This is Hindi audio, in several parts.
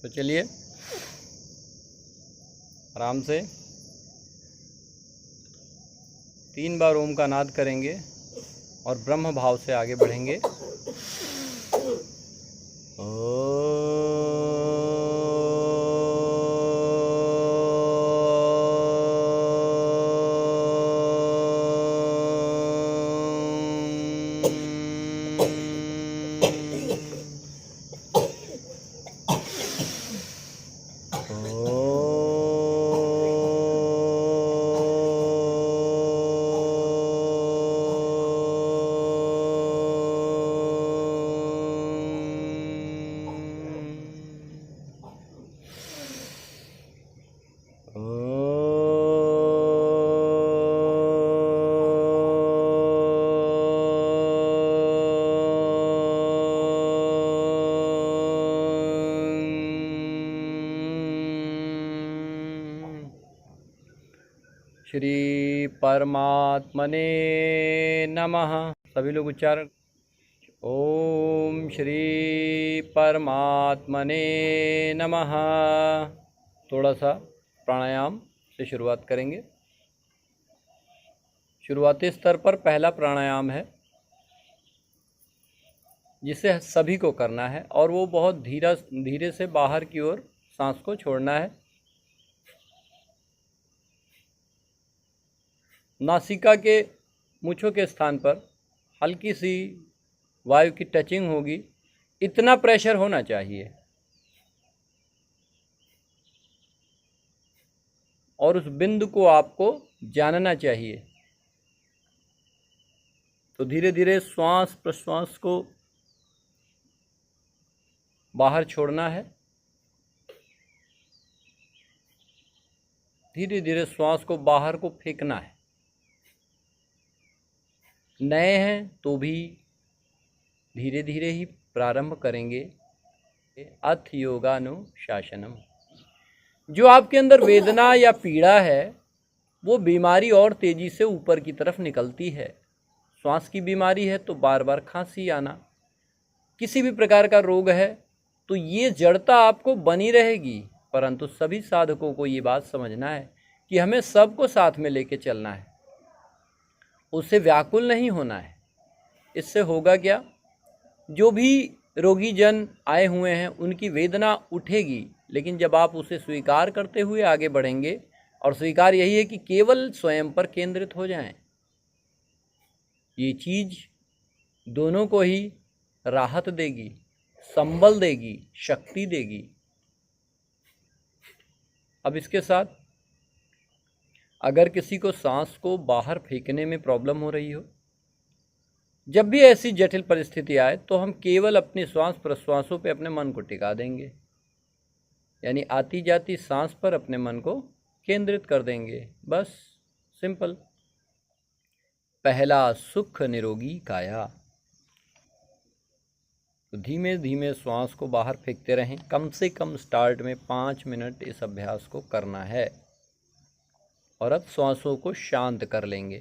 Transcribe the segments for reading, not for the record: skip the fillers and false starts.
तो चलिए आराम से 3 बार ओम का नाद करेंगे और ब्रह्म भाव से आगे बढ़ेंगे। श्री परमात्मने नमः। सभी लोग उच्चारण। ओम श्री परमात्मने नमः। थोड़ा सा प्राणायाम से शुरुआत करेंगे। शुरुआती स्तर पर पहला प्राणायाम है जिसे सभी को करना है और वो बहुत धीरे से बाहर की ओर सांस को छोड़ना है। नासिका के मूंछों के स्थान पर हल्की सी वायु की टचिंग होगी, इतना प्रेशर होना चाहिए और उस बिंदु को आपको जानना चाहिए। तो धीरे धीरे श्वास प्रश्वास को बाहर छोड़ना है। धीरे धीरे श्वास को बाहर को फेंकना है। नए हैं तो भी धीरे धीरे ही प्रारंभ करेंगे। अथ योगानुशासनम। जो आपके अंदर वेदना या पीड़ा है वो बीमारी और तेजी से ऊपर की तरफ निकलती है। श्वास की बीमारी है तो बार बार खांसी आना, किसी भी प्रकार का रोग है तो ये जड़ता आपको बनी रहेगी। परंतु सभी साधकों को ये बात समझना है कि हमें सबको साथ में लेके चलना है, उससे व्याकुल नहीं होना है। इससे होगा क्या, जो भी रोगी जन आए हुए हैं उनकी वेदना उठेगी, लेकिन जब आप उसे स्वीकार करते हुए आगे बढ़ेंगे, और स्वीकार यही है कि केवल स्वयं पर केंद्रित हो जाएं, ये चीज़ दोनों को ही राहत देगी, संबल देगी, शक्ति देगी। अब इसके साथ अगर किसी को सांस को बाहर फेंकने में प्रॉब्लम हो रही हो, जब भी ऐसी जटिल परिस्थिति आए तो हम केवल अपनी श्वास प्रश्वासों पे अपने मन को टिका देंगे, यानी आती जाती सांस पर अपने मन को केंद्रित कर देंगे। बस सिंपल। पहला सुख निरोगी काया। तो धीमे धीमे श्वास को बाहर फेंकते रहें। कम से कम स्टार्ट में 5 मिनट इस अभ्यास को करना है। और अब श्वासों को शांत कर लेंगे।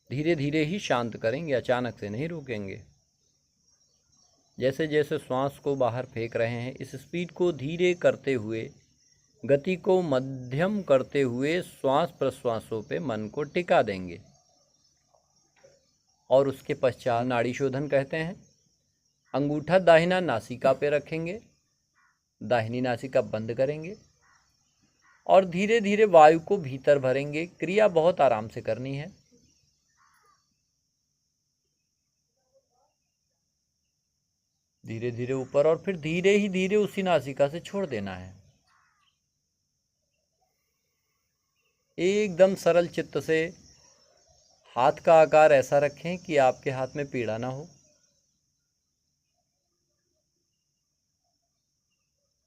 धीरे धीरे ही शांत करेंगे, अचानक से नहीं रोकेंगे। जैसे जैसे श्वास को बाहर फेंक रहे हैं, इस स्पीड को धीरे करते हुए, गति को मध्यम करते हुए श्वास प्रश्वासों पे मन को टिका देंगे। और उसके पश्चात नाड़ी शोधन कहते हैं। अंगूठा दाहिना नासिका पे रखेंगे, दाहिनी नासिका बंद करेंगे और धीरे धीरे वायु को भीतर भरेंगे। क्रिया बहुत आराम से करनी है। धीरे धीरे ऊपर और फिर धीरे ही धीरे उसी नासिका से छोड़ देना है। एकदम सरल चित्त से हाथ का आकार ऐसा रखें कि आपके हाथ में पीड़ा ना हो,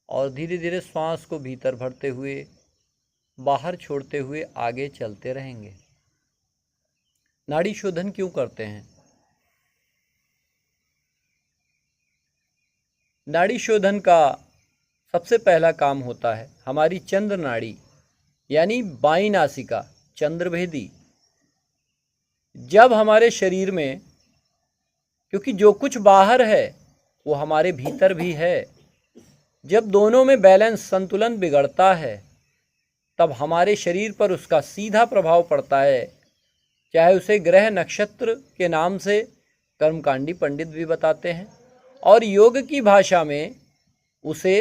और धीरे धीरे श्वास को भीतर भरते हुए बाहर छोड़ते हुए आगे चलते रहेंगे। नाड़ी शोधन क्यों करते हैं? नाड़ी शोधन का सबसे पहला काम होता है हमारी चंद्र नाड़ी, यानी बाईं नासिका, चंद्रभेदी। जब हमारे शरीर में, क्योंकि जो कुछ बाहर है वो हमारे भीतर भी है, जब दोनों में बैलेंस संतुलन बिगड़ता है तब हमारे शरीर पर उसका सीधा प्रभाव पड़ता है, चाहे उसे ग्रह नक्षत्र के नाम से कर्मकांडी पंडित भी बताते हैं। और योग की भाषा में उसे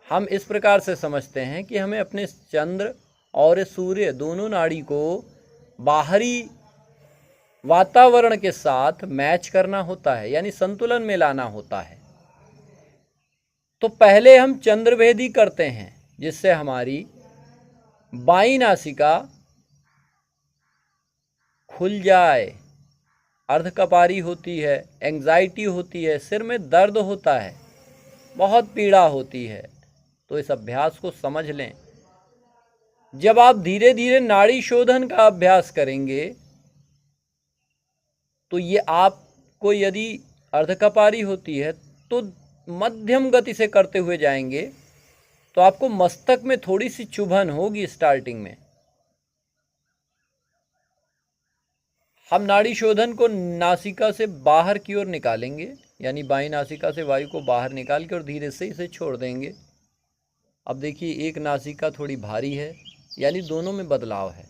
हम इस प्रकार से समझते हैं कि हमें अपने चंद्र और सूर्य दोनों नाड़ी को बाहरी वातावरण के साथ मैच करना होता है, यानी संतुलन में लाना होता है। तो पहले हम चंद्रभेदी करते हैं, जिससे हमारी बाईं नासिका खुल जाए। अर्धकपारी होती है, एंग्जाइटी होती है, सिर में दर्द होता है, बहुत पीड़ा होती है, तो इस अभ्यास को समझ लें। जब आप धीरे धीरे नाड़ी शोधन का अभ्यास करेंगे तो ये आपको यदि अर्धकपारी होती है तो मध्यम गति से करते हुए जाएंगे तो आपको मस्तक में थोड़ी सी चुभन होगी स्टार्टिंग में। हम नाड़ी शोधन को नासिका से बाहर की ओर निकालेंगे, यानी बाईं नासिका से वायु को बाहर निकाल के और धीरे से इसे छोड़ देंगे। अब देखिए, एक नासिका थोड़ी भारी है, यानी दोनों में बदलाव है।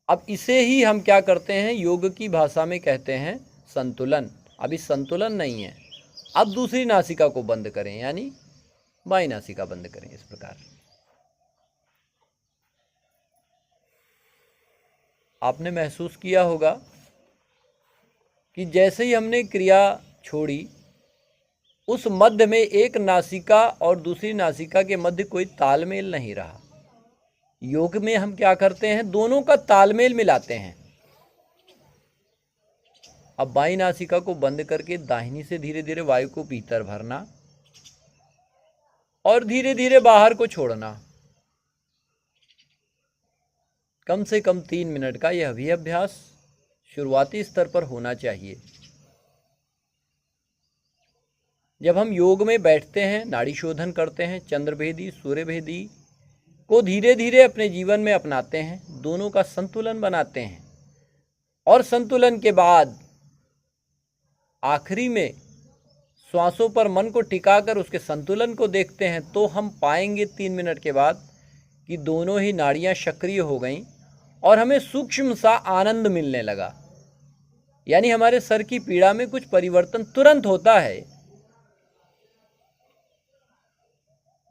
अब इसे ही हम क्या करते हैं, योग की भाषा में कहते हैं संतुलन। अभी संतुलन नहीं है। अब दूसरी नासिका को बंद करें, यानी बाईं नासिका बंद करें। इस प्रकार आपने महसूस किया होगा कि जैसे ही हमने क्रिया छोड़ी, उस मध्य में एक नासिका और दूसरी नासिका के मध्य कोई तालमेल नहीं रहा। योग में हम क्या करते हैं, दोनों का तालमेल मिलाते हैं। अब बाईं नासिका को बंद करके दाहिनी से धीरे धीरे वायु को भीतर भरना और धीरे धीरे बाहर को छोड़ना। कम से कम 3 मिनट का यह भी अभ्यास शुरुआती स्तर पर होना चाहिए। जब हम योग में बैठते हैं, नाड़ी शोधन करते हैं, चंद्रभेदी सूर्यभेदी को धीरे धीरे अपने जीवन में अपनाते हैं, दोनों का संतुलन बनाते हैं और संतुलन के बाद आखिरी में श्वासों पर मन को टिकाकर उसके संतुलन को देखते हैं, तो हम पाएंगे 3 मिनट के बाद कि दोनों ही नाड़ियां सक्रिय हो गईं और हमें सूक्ष्म सा आनंद मिलने लगा। यानी हमारे सर की पीड़ा में कुछ परिवर्तन तुरंत होता है।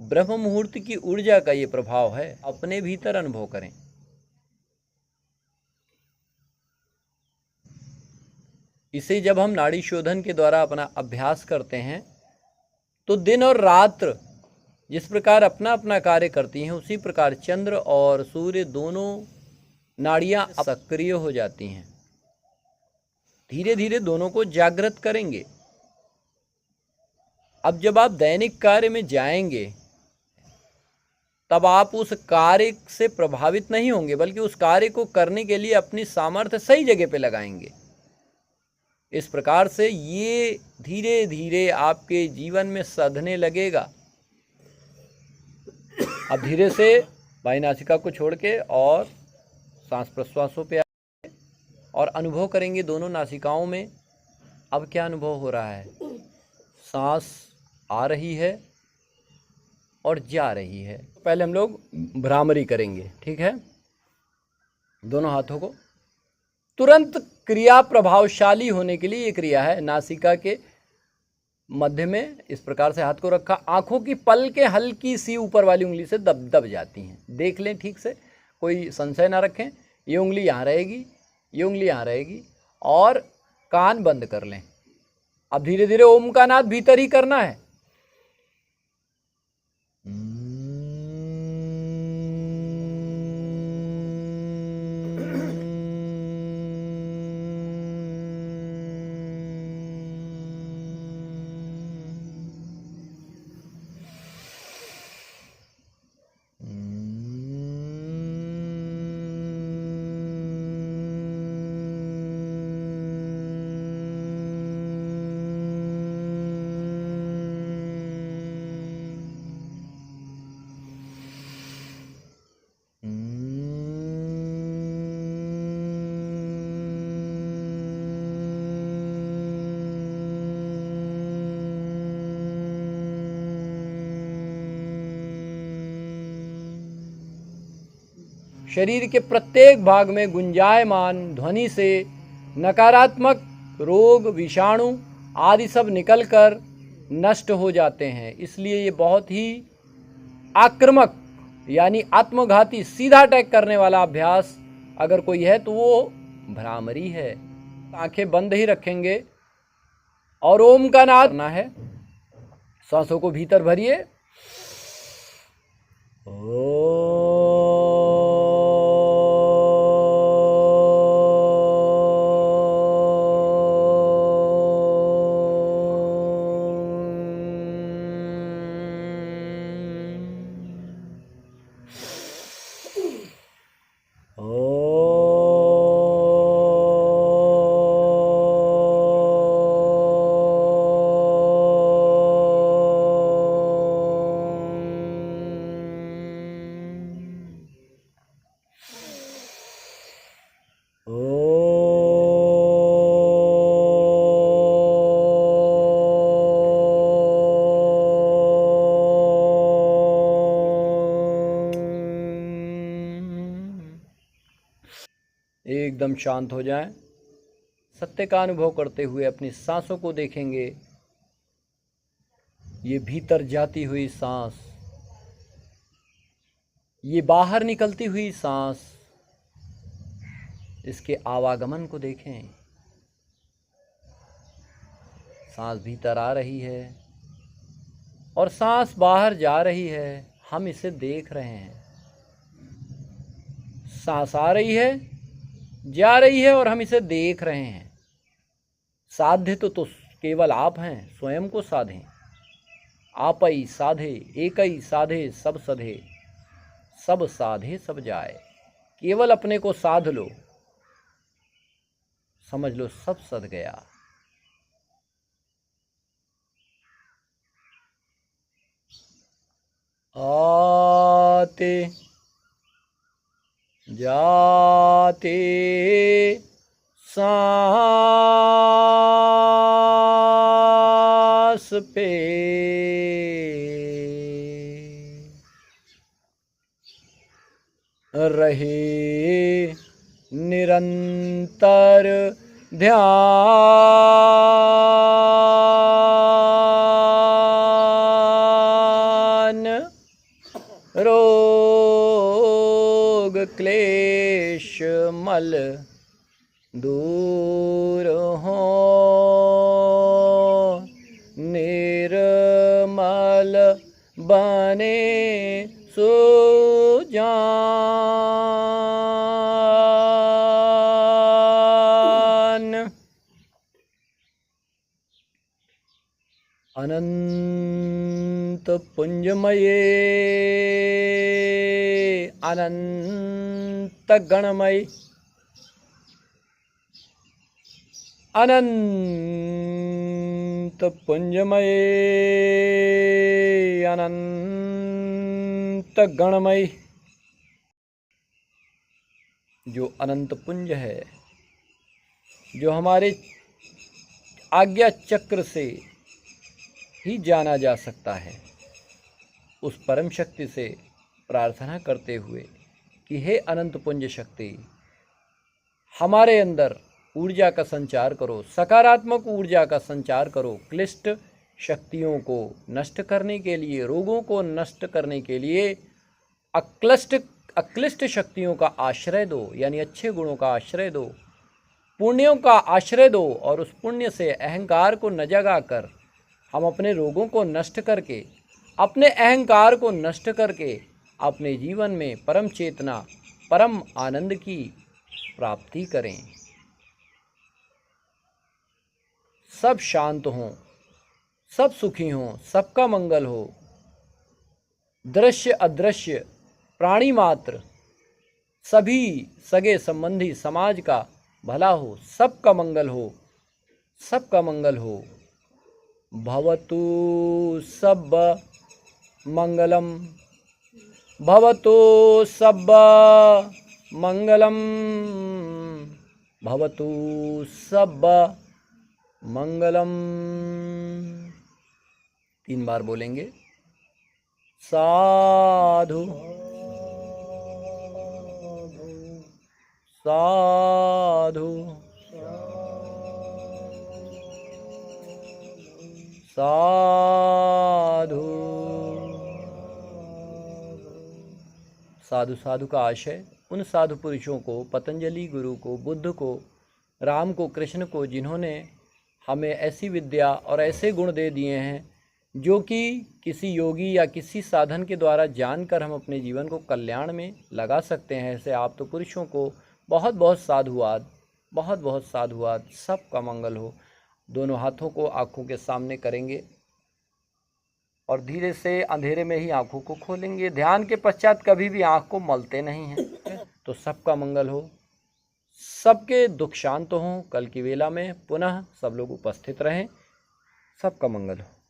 ब्रह्म मुहूर्त की ऊर्जा का ये प्रभाव है, अपने भीतर अनुभव करें। इसे जब हम नाड़ी शोधन के द्वारा अपना अभ्यास करते हैं तो दिन और रात्र जिस प्रकार अपना अपना कार्य करती हैं, उसी प्रकार चंद्र और सूर्य दोनों नाड़ियां सक्रिय हो जाती हैं। धीरे धीरे दोनों को जागृत करेंगे। अब जब आप दैनिक कार्य में जाएंगे तब आप उस कार्य से प्रभावित नहीं होंगे, बल्कि उस कार्य को करने के लिए अपनी सामर्थ्य सही जगह पे लगाएंगे। इस प्रकार से ये धीरे धीरे आपके जीवन में सधने लगेगा। अब धीरे से बाईं नासिका को छोड़ के और सांस प्रश्वासों पे आए और अनुभव करेंगे दोनों नासिकाओं में अब क्या अनुभव हो रहा है। सांस आ रही है और जा रही है। पहले हम लोग भ्रामरी करेंगे, ठीक है। दोनों हाथों को तुरंत क्रिया प्रभावशाली होने के लिए ये क्रिया है। नासिका के मध्य में इस प्रकार से हाथ को रखा, आंखों की पलकें हल्की सी ऊपर वाली उंगली से दब दब जाती हैं। देख लें ठीक से, कोई संशय ना रखें। ये उंगली यहाँ रहेगी, ये उंगली यहाँ रहेगी और कान बंद कर लें। अब धीरे धीरे ओम का नाद भीतर ही करना है। शरीर के प्रत्येक भाग में गुंजायमान ध्वनि से नकारात्मक रोग, विषाणु आदि सब निकलकर नष्ट हो जाते हैं। इसलिए ये बहुत ही आक्रामक यानी आत्मघाती सीधा अटैक करने वाला अभ्यास अगर कोई है तो वो भ्रामरी है। आंखें बंद ही रखेंगे और ओम का नाद करना है। सांसों को भीतर भरिए। एकदम शांत हो जाएं। सत्य का अनुभव करते हुए अपनी सांसों को देखेंगे। ये भीतर जाती हुई सांस, ये बाहर निकलती हुई सांस, इसके आवागमन को देखें। सांस भीतर आ रही है और सांस बाहर जा रही है। हम इसे देख रहे हैं। सांस आ रही है, जा रही है और हम इसे देख रहे हैं। साध्य तो केवल आप हैं। स्वयं को साधें। आप ही साधे, एक ही साधे सब सधे, सब साधे सब जाए। केवल अपने को साध लो, समझ लो सब सध गया। आते जाते सांस पे रहे निरंतर ध्यान। रोग क्लेश मल दूर हो, निर्मल बने सुजान। अनंत पुंजमये, अनंत गणमय, अनंत पुंजमय, अनंत गणमय। जो अनंत पुंज है, जो हमारे आज्ञा चक्र से ही जाना जा सकता है, उस परम शक्ति से प्रार्थना करते हुए कि हे अनंत पुंज शक्ति, हमारे अंदर ऊर्जा का संचार करो, सकारात्मक ऊर्जा का संचार करो। क्लिष्ट शक्तियों को नष्ट करने के लिए, रोगों को नष्ट करने के लिए अक्लिष्ट शक्तियों का आश्रय दो, यानी अच्छे गुणों का आश्रय दो, पुण्यों का आश्रय दो। और उस पुण्य से अहंकार को न जगाकर हम अपने रोगों को नष्ट करके, अपने अहंकार को नष्ट करके अपने जीवन में परम चेतना, परम आनंद की प्राप्ति करें। सब शांत हों, सब सुखी हों, सबका मंगल हो। दृश्य अदृश्य प्राणी मात्र, सभी सगे संबंधी, समाज का भला हो, सबका मंगल हो, सबका मंगल हो। भवतु सब मंगलम, भवतु सब मंगलम, भवतु सब मंगलम। 3 बार बोलेंगे। साधु साधु साधु। साधु साधु का आशय उन साधु पुरुषों को, पतंजलि गुरु को, बुद्ध को, राम को, कृष्ण को, जिन्होंने हमें ऐसी विद्या और ऐसे गुण दे दिए हैं जो कि किसी योगी या किसी साधन के द्वारा जानकर हम अपने जीवन को कल्याण में लगा सकते हैं। ऐसे आप तो पुरुषों को बहुत बहुत साधुवाद, बहुत बहुत साधुवाद। सबका मंगल हो। दोनों हाथों को आँखों के सामने करेंगे और धीरे से अंधेरे में ही आँखों को खोलेंगे। ध्यान के पश्चात कभी भी आँख को मलते नहीं हैं। तो सबका मंगल हो, सबके दुख शांत हों। कल की वेला में पुनः सब लोग उपस्थित रहें। सबका मंगल हो।